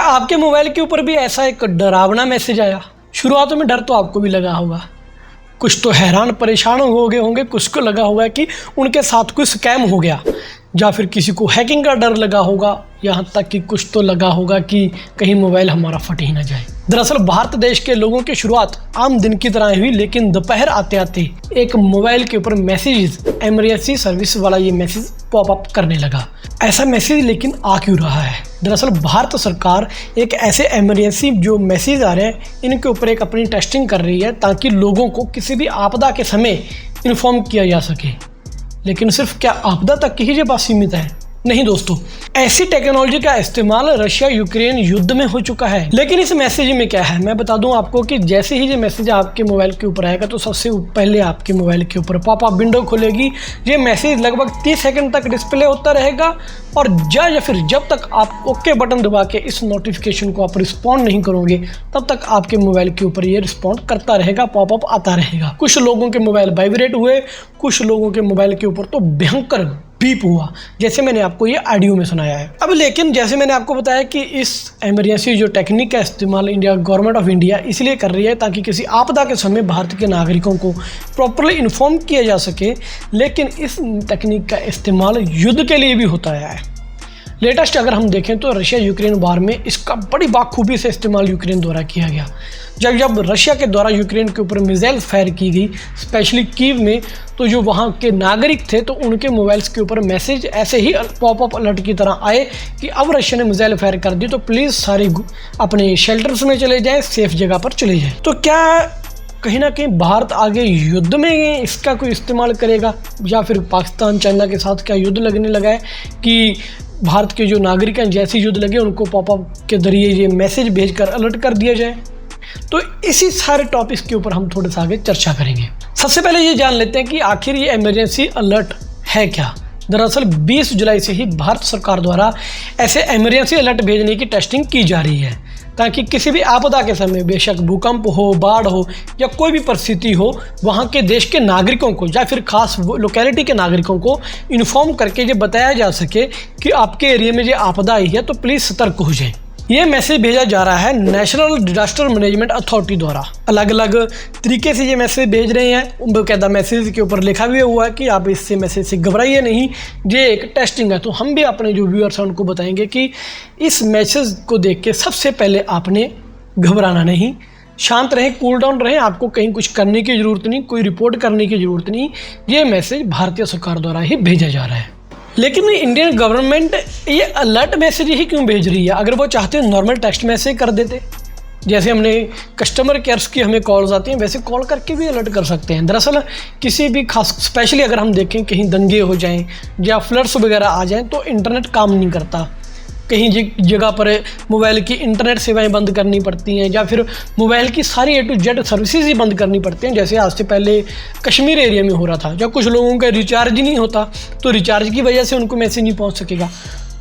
क्या आपके मोबाइल के ऊपर भी ऐसा एक डरावना मैसेज आया? शुरुआत में डर तो आपको भी लगा होगा, कुछ तो हैरान परेशान हो गए होंगे, कुछ को लगा होगा कि उनके साथ कुछ स्कैम हो गया, या फिर किसी को हैकिंग का डर लगा होगा, यहाँ तक कि कुछ तो लगा होगा कि कहीं मोबाइल हमारा फट ही ना जाए। दरअसल भारत देश के लोगों की शुरुआत आम दिन की तरह हुई, लेकिन दोपहर आते आते एक मोबाइल के ऊपर मैसेज, इमरजेंसी सर्विस वाला ये मैसेज पॉपअप करने लगा। ऐसा मैसेज लेकिन आ क्यों रहा है? दरअसल भारत सरकार एक ऐसे इमरजेंसी जो मैसेज आ रहे हैं इनके ऊपर एक अपनी टेस्टिंग कर रही है, ताकि लोगों को किसी भी आपदा के समय इन्फॉर्म किया जा सके। लेकिन सिर्फ क्या आपदा तक ही ये बात सीमित है? नहीं दोस्तों, ऐसी टेक्नोलॉजी का इस्तेमाल रशिया यूक्रेन युद्ध में हो चुका है। लेकिन इस मैसेज में क्या है, मैं बता दूं आपको कि जैसे ही ये मैसेज आपके मोबाइल के ऊपर आएगा तो सबसे पहले आपके मोबाइल के ऊपर पॉपअप विंडो खुलेगी। ये मैसेज लगभग 30 सेकंड तक डिस्प्ले होता रहेगा, और जब तक आप ओके बटन दबा के इस नोटिफिकेशन को आप रिस्पॉन्ड नहीं करोगे तब तक आपके मोबाइल के ऊपर ये रिस्पॉन्ड करता रहेगा, पॉपअप आता रहेगा। कुछ लोगों के मोबाइल वाइब्रेट हुए, कुछ लोगों के मोबाइल के ऊपर तो भयंकर बीप हुआ, जैसे मैंने आपको ये ऑडियो में सुनाया है। अब लेकिन जैसे मैंने आपको बताया कि इस इमरजेंसी जो टेक्निक का इस्तेमाल इंडिया गवर्नमेंट ऑफ इंडिया इसलिए कर रही है ताकि किसी आपदा के समय भारत के नागरिकों को प्रॉपरली इन्फॉर्म किया जा सके, लेकिन इस तकनीक का इस्तेमाल युद्ध के लिए भी होता है। लेटेस्ट अगर हम देखें तो रशिया यूक्रेन वार में इसका बड़ी बाखूबी से इस्तेमाल यूक्रेन द्वारा किया गया। जब रशिया के द्वारा यूक्रेन के ऊपर मिसाइल फायर की गई, स्पेशली कीव में, तो जो वहाँ के नागरिक थे तो उनके मोबाइल्स के ऊपर मैसेज ऐसे ही पॉपअप अलर्ट की तरह आए कि अब रशिया ने मिसाइल फायर कर दी, तो प्लीज़ सारे अपने शेल्टर्स में चले जाएं, सेफ जगह पर चले जाएं। तो क्या कहीं ना कहीं भारत आगे युद्ध में इसका कोई इस्तेमाल करेगा, या फिर पाकिस्तान चाइना के साथ क्या युद्ध लगने लगा है कि भारत के जो नागरिक हैं जैसे युद्ध लगे उनको पॉपअप के जरिए ये मैसेज भेजकर अलर्ट कर दिया जाए? तो इसी सारे टॉपिक्स के ऊपर हम थोड़ा सा आगे चर्चा करेंगे। सबसे पहले ये जान लेते हैं कि आखिर ये इमरजेंसी अलर्ट है क्या। दरअसल 20 जुलाई से ही भारत सरकार द्वारा ऐसे इमरजेंसी अलर्ट भेजने की टेस्टिंग की जा रही है, ताकि किसी भी आपदा के समय, बेशक भूकंप हो, बाढ़ हो या कोई भी परिस्थिति हो, वहाँ के देश के नागरिकों को या फिर खास लोकेलिटी के नागरिकों को इन्फॉर्म करके ये बताया जा सके कि आपके एरिया में ये आपदा आई है, तो प्लीज़ सतर्क हो जाए। ये मैसेज भेजा जा रहा है नेशनल डिजास्टर मैनेजमेंट अथॉरिटी द्वारा। अलग अलग तरीके से ये मैसेज भेज रहे हैं। बाकायदा मैसेज के ऊपर लिखा भी हुआ है कि आप इससे मैसेज से घबराइए नहीं, ये एक टेस्टिंग है। तो हम भी अपने जो व्यूअर्स हैं उनको बताएंगे कि इस मैसेज को देख के सबसे पहले आपने घबराना नहीं, शांत रहें, कूल डाउन रहें। आपको कहीं कुछ करने की ज़रूरत नहीं, कोई रिपोर्ट करने की ज़रूरत नहीं। ये मैसेज भारतीय सरकार द्वारा ही भेजा जा रहा है। लेकिन इंडियन गवर्नमेंट ये अलर्ट मैसेज ही क्यों भेज रही है? अगर वो चाहते हैं नॉर्मल टेक्स्ट मैसेज कर देते, जैसे हमने कस्टमर केयर्स की हमें कॉल्स आती हैं वैसे कॉल करके भी अलर्ट कर सकते हैं। दरअसल किसी भी खास, स्पेशली अगर हम देखें कहीं दंगे हो जाएं या फ्लड्स वगैरह आ जाएं तो इंटरनेट काम नहीं करता, कहीं जगह पर मोबाइल की इंटरनेट सेवाएं बंद करनी पड़ती हैं, या फिर मोबाइल की सारी A to Z सर्विसेज ही बंद करनी पड़ती हैं। जैसे आज से पहले कश्मीर एरिया में हो रहा था, जब कुछ लोगों का रिचार्ज ही नहीं होता तो रिचार्ज की वजह से उनको मैसेज नहीं पहुंच सकेगा।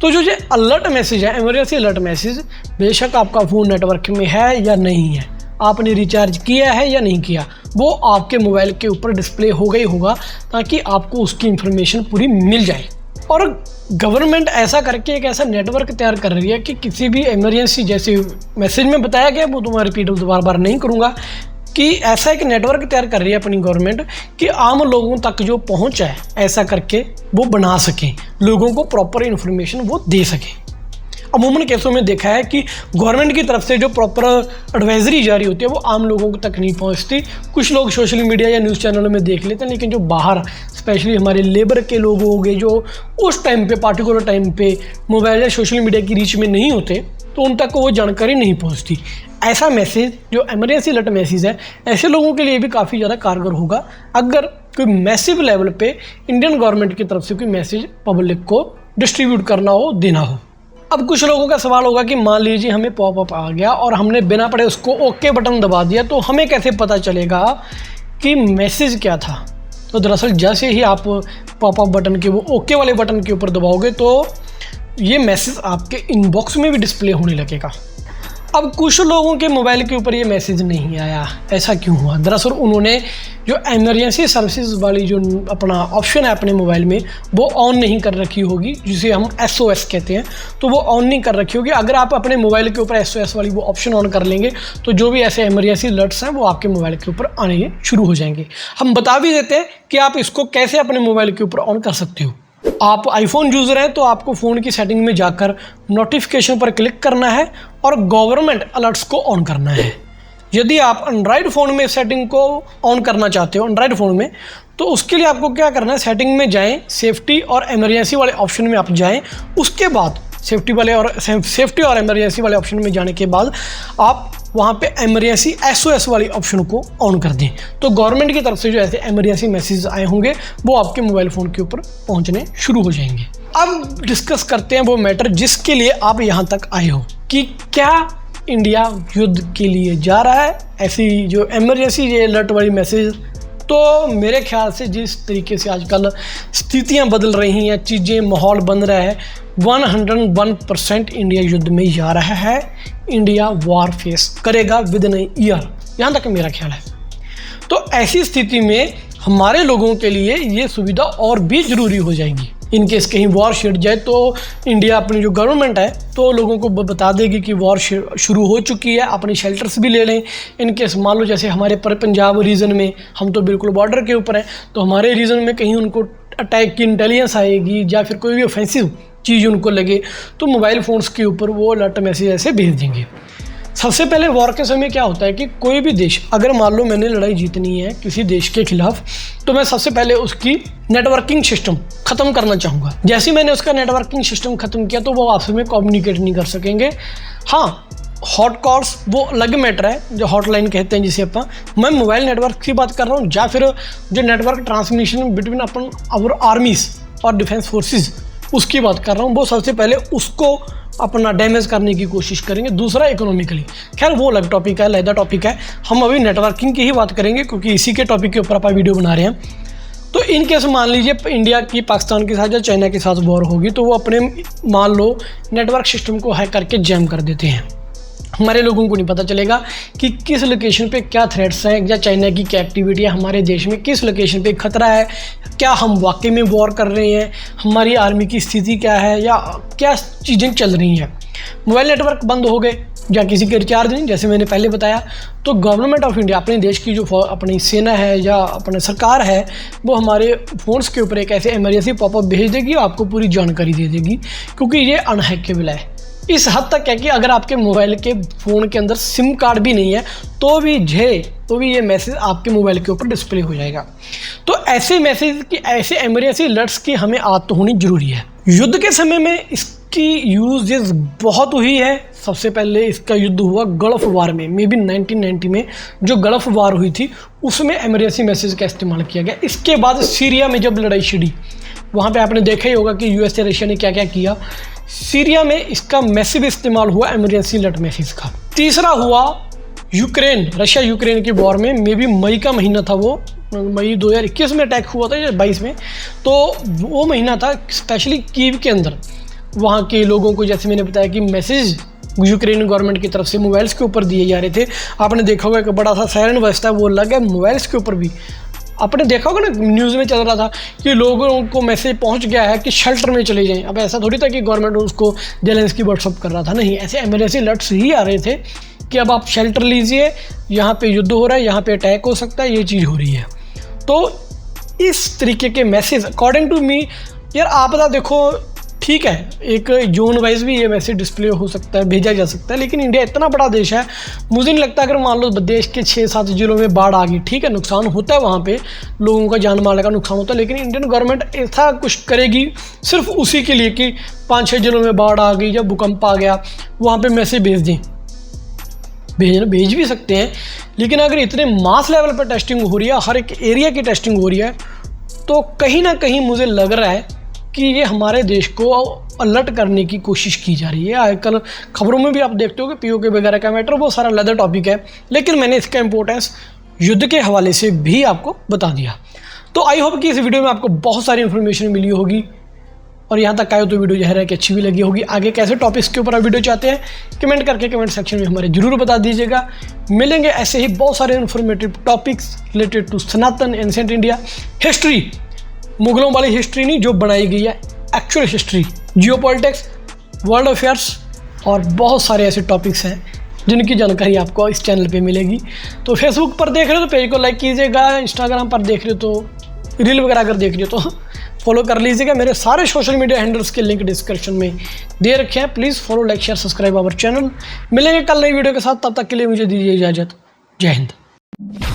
तो जो ये अलर्ट मैसेज है, इमरजेंसी अलर्ट मैसेज, बेशक आपका फ़ोन नेटवर्क में है या नहीं है, आपने रिचार्ज किया है या नहीं किया, वो आपके मोबाइल के ऊपर डिस्प्ले हो गई होगा, ताकि आपको उसकी इन्फॉर्मेशन पूरी मिल जाए। और गवर्नमेंट ऐसा करके एक ऐसा नेटवर्क तैयार कर रही है कि किसी भी इमरजेंसी, जैसे मैसेज में बताया गया, वो तो मैं रिपीट बार बार नहीं करूँगा, कि ऐसा एक नेटवर्क तैयार कर रही है अपनी गवर्नमेंट कि आम लोगों तक जो पहुँच है ऐसा करके वो बना सकें, लोगों को प्रॉपर इन्फॉर्मेशन वो दे सकें। अमूमन केसों में देखा है कि गवर्नमेंट की तरफ से जो प्रॉपर एडवाइजरी जारी होती है वो आम लोगों तक नहीं पहुंचती। कुछ लोग सोशल मीडिया या न्यूज़ चैनलों में देख लेते हैं, लेकिन जो बाहर स्पेशली हमारे लेबर के लोग हो गए जो उस टाइम पे, पार्टिकुलर टाइम पे मोबाइल या सोशल मीडिया की रीच में नहीं होते, तो उन तक वो जानकारी नहीं पहुँचती। ऐसा मैसेज जो इमरजेंसी अलर्ट मैसेज है, ऐसे लोगों के लिए भी काफ़ी ज़्यादा कारगर होगा अगर कोई मैसिव लेवल पे इंडियन गवर्नमेंट की तरफ से कोई मैसेज पब्लिक को डिस्ट्रीब्यूट करना हो, देना हो। अब कुछ लोगों का सवाल होगा कि मान लीजिए हमें पॉपअप आ गया और हमने बिना पढ़े उसको ओके बटन दबा दिया, तो हमें कैसे पता चलेगा कि मैसेज क्या था? तो दरअसल जैसे ही आप पॉपअप बटन के, वो ओके वाले बटन के ऊपर दबाओगे तो ये मैसेज आपके इनबॉक्स में भी डिस्प्ले होने लगेगा। अब कुछ लोगों के मोबाइल के ऊपर ये मैसेज नहीं आया, ऐसा क्यों हुआ? दरअसल उन्होंने जो इमरजेंसी सर्विसेज वाली जो अपना ऑप्शन है अपने मोबाइल में वो ऑन नहीं कर रखी होगी, जिसे हम SOS कहते हैं, तो वो ऑन नहीं कर रखी होगी। अगर आप अपने मोबाइल के ऊपर SOS वाली वो ऑप्शन ऑन कर लेंगे तो जो भी ऐसे इमरजेंसी अलर्ट्स हैं वो आपके मोबाइल के ऊपर आने शुरू हो जाएंगे। हम बता भी देते हैं कि आप इसको कैसे अपने मोबाइल के ऊपर ऑन कर सकते हो। आप आईफोन यूज़र हैं तो आपको फ़ोन की सेटिंग में जाकर नोटिफिकेशन पर क्लिक करना है और गवर्नमेंट अलर्ट्स को ऑन करना है। यदि आप एंड्रॉयड फ़ोन में सेटिंग को ऑन करना चाहते हो एंड्रॉयड फ़ोन में, तो उसके लिए आपको क्या करना है, सेटिंग में जाएं, सेफ्टी और इमरजेंसी वाले ऑप्शन में आप जाएं। उसके बाद सेफ्टी और इमरजेंसी वाले ऑप्शन में जाने के बाद आप वहाँ पे इमरजेंसी SOS वाली ऑप्शन को ऑन कर दें, तो गवर्नमेंट की तरफ से जो ऐसे इमरजेंसी मैसेज आए होंगे वो आपके मोबाइल फ़ोन के ऊपर पहुँचने शुरू हो जाएंगे। अब डिस्कस करते हैं वो मैटर जिसके लिए आप यहाँ तक आए हो, कि क्या इंडिया युद्ध के लिए जा रहा है, ऐसी जो इमरजेंसी ये अलर्ट वाली मैसेज। तो मेरे ख्याल से जिस तरीके से आजकल स्थितियां बदल रही हैं, चीज़ें, माहौल बन रहा है, 101% इंडिया युद्ध में जा रहा है। इंडिया वॉर फेस करेगा विद इन ईयर, यहाँ तक मेरा ख्याल है। तो ऐसी स्थिति में हमारे लोगों के लिए ये सुविधा और भी ज़रूरी हो जाएगी। इनकेस कहीं वॉर छिड़ जाए तो इंडिया अपनी जो गवर्नमेंट है तो लोगों को बता देगी कि वॉर शुरू हो चुकी है, अपनी शेल्टर्स भी ले लें। इनकेस मान लो जैसे हमारे पंजाब रीजन में, हम तो बिल्कुल बॉर्डर के ऊपर हैं, तो हमारे रीजन में कहीं उनको अटैक की इंटेलिजेंस आएगी या फिर कोई भी ऑफेंसिव चीज़ उनको लगे तो मोबाइल फ़ोन्स के ऊपर वो अलर्ट मैसेज ऐसे भेज देंगे। सबसे पहले वॉर के समय क्या होता है कि कोई भी देश, अगर मान लो मैंने लड़ाई जीतनी है किसी देश के खिलाफ, तो मैं सबसे पहले उसकी नेटवर्किंग सिस्टम ख़त्म करना चाहूँगा। जैसे ही मैंने उसका नेटवर्किंग सिस्टम ख़त्म किया तो वो आपस में कम्युनिकेट नहीं कर सकेंगे। हाँ, हॉट कॉल्स वो अलग मैटर है, जो हॉटलाइन कहते हैं जिसे अपन, मैं मोबाइल नेटवर्क की बात कर रहा हूँ, या फिर जो नेटवर्क ट्रांसमिशन बिटवीन अपन आवर आर्मीज़ और डिफेंस फोर्सेज उसकी बात कर रहा हूँ। वो सबसे पहले उसको अपना डैमेज करने की कोशिश करेंगे। दूसरा इकोनॉमिकली, खैर वो अलग टॉपिक है, अलग टॉपिक है। हम अभी नेटवर्किंग की ही बात करेंगे क्योंकि इसी के टॉपिक के ऊपर अपन वीडियो बना रहे हैं। तो इन केस मान लीजिए इंडिया की पाकिस्तान के साथ या चाइना के साथ वॉर होगी तो वो अपने मान लो नेटवर्क सिस्टम को हैक करके जैम कर देते हैं। हमारे लोगों को नहीं पता चलेगा कि किस लोकेशन पे क्या थ्रेट्स हैं या चाइना की क्या एक्टिविटी है, हमारे देश में किस लोकेशन पे खतरा है, क्या हम वाकई में वॉर कर रहे हैं, हमारी आर्मी की स्थिति क्या है या क्या चीज़ें चल रही हैं। मोबाइल नेटवर्क बंद हो गए या किसी के रिचार्ज नहीं, जैसे मैंने पहले बताया, तो गवर्नमेंट ऑफ इंडिया, अपने देश की जो अपनी सेना है या अपने सरकार है, वो हमारे फ़ोन्स के ऊपर एक ऐसे इमरजेंसी पॉपअप भेज देगी, आपको पूरी जानकारी दे देगी, क्योंकि ये अनहैकेबल है। इस हद तक है कि अगर आपके मोबाइल के फ़ोन के अंदर सिम कार्ड भी नहीं है तो भी ये मैसेज आपके मोबाइल के ऊपर डिस्प्ले हो जाएगा। तो ऐसे मैसेज की, ऐसे इमरजेंसी अलर्ट्स की हमें आदत होनी ज़रूरी है। युद्ध के समय में इसकी यूजेस बहुत हुई है। सबसे पहले इसका युद्ध हुआ गल्फ़ वार में, मे बी 1990 में जो गल्फ़ वार हुई थी उसमें इमरजेंसी मैसेज का इस्तेमाल किया गया। इसके बाद सीरिया में जब लड़ाई छिड़ी, वहाँ पे आपने देखा ही होगा कि यूएस या रशिया ने क्या क्या किया। सीरिया में इसका मैसिव इस्तेमाल हुआ इमरजेंसी अलर्ट मैसेज का। तीसरा हुआ यूक्रेन, रशिया यूक्रेन की वॉर में, मे बी मई का महीना था, वो मई 2021 में अटैक हुआ था या 22 में, तो वो महीना था स्पेशली कीव के अंदर। वहाँ के लोगों को, जैसे मैंने बताया कि मैसेज यूक्रेन गवर्नमेंट की तरफ से मोबाइल्स के ऊपर दिए जा रहे थे। आपने देखा होगा कि बड़ा सा सायरन बजता है, वो अलग है, मोबाइल्स के ऊपर भी आपने देखा होगा ना, न्यूज़ में चल रहा था कि लोगों को मैसेज पहुंच गया है कि शेल्टर में चले जाएं। अब ऐसा थोड़ी था कि गवर्नमेंट उसको जेलेंस्की व्हाट्सअप कर रहा था, नहीं, ऐसे इमरजेंसी अलर्ट्स ही आ रहे थे कि अब आप शेल्टर लीजिए, यहाँ पे युद्ध हो रहा है, यहाँ पे अटैक हो सकता है, ये चीज़ हो रही है। तो इस तरीके के मैसेज अकॉर्डिंग टू मी, यार आपदा देखो ठीक है, एक जोन वाइज भी ये मैसेज डिस्प्ले हो सकता है, भेजा जा सकता है, लेकिन इंडिया इतना बड़ा देश है, मुझे नहीं लगता अगर मान लो देश के 6-7 जिलों में बाढ़ आ गई, ठीक है, नुकसान होता है, वहाँ पे लोगों का जान माल का नुकसान होता है, लेकिन इंडियन गवर्नमेंट ऐसा कुछ करेगी सिर्फ उसी के लिए कि 5-6 जिलों में बाढ़ आ गई या भूकंप आ गया, वहाँ पर मैसेज भेज दें। भेज भी सकते हैं, लेकिन अगर इतने मास लेवल पर टेस्टिंग हो रही है, हर एक एरिया की टेस्टिंग हो रही है, तो कहीं ना कहीं मुझे लग रहा है कि ये हमारे देश को अलर्ट करने की कोशिश की जा रही है। आजकल खबरों में भी आप देखते हो कि पीओके वगैरह का मैटर, वो सारा अलग टॉपिक है, लेकिन मैंने इसका इंपॉर्टेंस युद्ध के हवाले से भी आपको बता दिया। तो आई होप कि इस वीडियो में आपको बहुत सारी इन्फॉर्मेशन मिली होगी। और यहाँ तक आए तो वीडियो जो है कि अच्छी भी लगी होगी। आगे कैसे टॉपिक्स के ऊपर आप वीडियो चाहते हैं कमेंट करके कमेंट सेक्शन में हमारे जरूर बता दीजिएगा। मिलेंगे ऐसे ही बहुत सारे informative topics related to Sanatan, ancient India, history, मुगलों वाली हिस्ट्री नहीं जो बनाई गई है, actual history, geopolitics, world affairs और बहुत सारे ऐसे टॉपिक्स हैं जिनकी जानकारी आपको इस चैनल पे मिलेगी। तो फेसबुक पर देख रहे हो तो पेज को लाइक कीजिएगा, इंस्टाग्राम पर देख रहे हो तो रील वगैरह अगर देख रहे हो तो फॉलो कर लीजिएगा। मेरे सारे सोशल मीडिया हैंडल्स के लिंक डिस्क्रिप्शन में दे रखे हैं। Please follow, like, share, subscribe our channel. मिलेंगे कल नई वीडियो के साथ, तब तक के लिए मुझे दीजिए इजाज़त। जय हिंद।